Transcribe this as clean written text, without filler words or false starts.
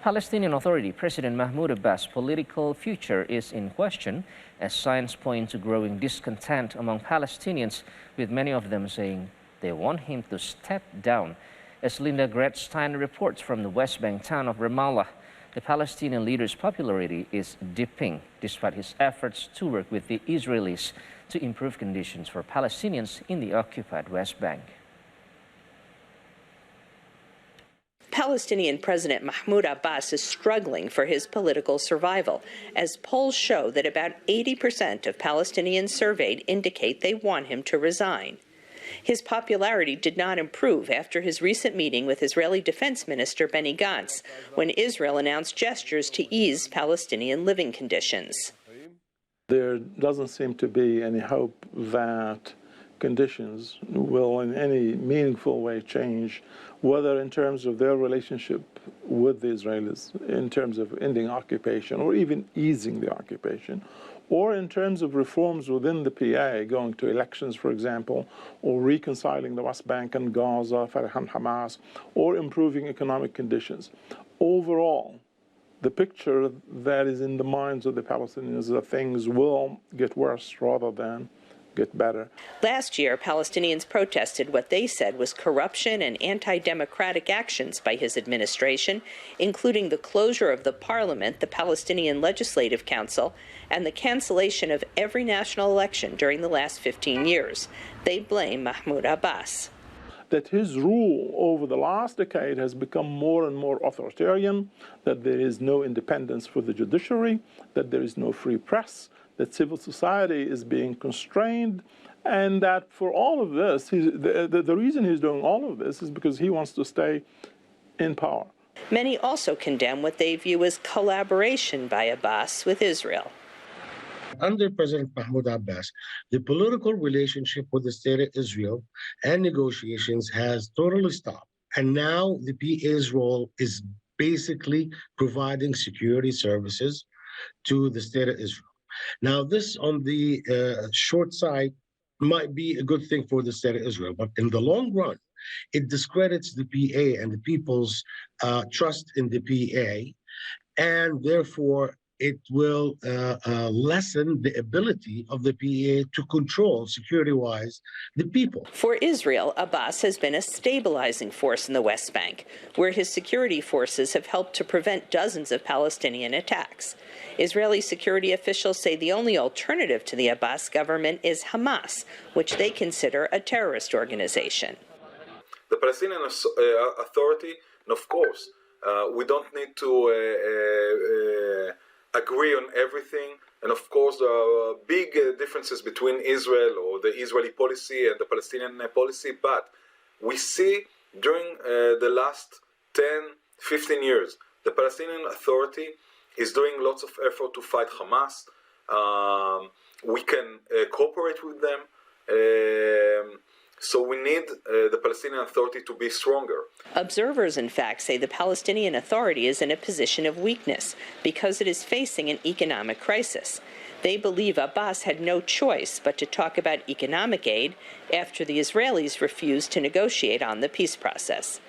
Palestinian Authority President Mahmoud Abbas' political future is in question as signs point to growing discontent among Palestinians, with many of them saying they want him to step down. As Linda Gretstein reports from the West Bank town of Ramallah, the Palestinian leader's popularity is dipping despite his efforts to work with the Israelis to improve conditions for Palestinians in the occupied West Bank. Palestinian President Mahmoud Abbas is struggling for his political survival, as polls show that about 80% of Palestinians surveyed indicate they want him to resign. His popularity did not improve after his recent meeting with Israeli Defense Minister Benny Gantz, when Israel announced gestures to ease Palestinian living conditions. There doesn't seem to be any hope that conditions will in any meaningful way change, whether in terms of their relationship with the Israelis, in terms of ending occupation or even easing the occupation, or in terms of reforms within the PA, going to elections, for example, or reconciling the West Bank and Gaza, Fatah and Hamas, or improving economic conditions. Overall, the picture that is in the minds of the Palestinians is that things will get worse rather than get better. Last year, Palestinians protested what they said was corruption and anti-democratic actions by his administration, including the closure of the parliament, the Palestinian Legislative Council, and the cancellation of every national election during the last 15 years. They blame Mahmoud Abbas. That his rule over the last decade has become more and more authoritarian, that there is no independence for the judiciary, that there is no free press, that civil society is being constrained, and that for all of this, the reason he's doing all of this is because he wants to stay in power. Many also condemn what they view as collaboration by Abbas with Israel. Under President Mahmoud Abbas, the political relationship with the state of Israel and negotiations has totally stopped. And now the PA's role is basically providing security services to the state of Israel. Now, this on the short side might be a good thing for the state of Israel, but in the long run, it discredits the PA and the people's trust in the PA, and therefore it will lessen the ability of the PA to control, security-wise, the people. For Israel, Abbas has been a stabilizing force in the West Bank, where his security forces have helped to prevent dozens of Palestinian attacks. Israeli security officials say the only alternative to the Abbas government is Hamas, which they consider a terrorist organization. The Palestinian Authority, and of course, we don't need to agree on everything, and of course there are big differences between Israel or the Israeli policy and the Palestinian policy, but we see during the last 10-15 years the Palestinian Authority is doing lots of effort to fight Hamas. We can cooperate with them, so we need the Palestinian Authority to be stronger. Observers, in fact, say the Palestinian Authority is in a position of weakness because it is facing an economic crisis. They believe Abbas had no choice but to talk about economic aid after the Israelis refused to negotiate on the peace process.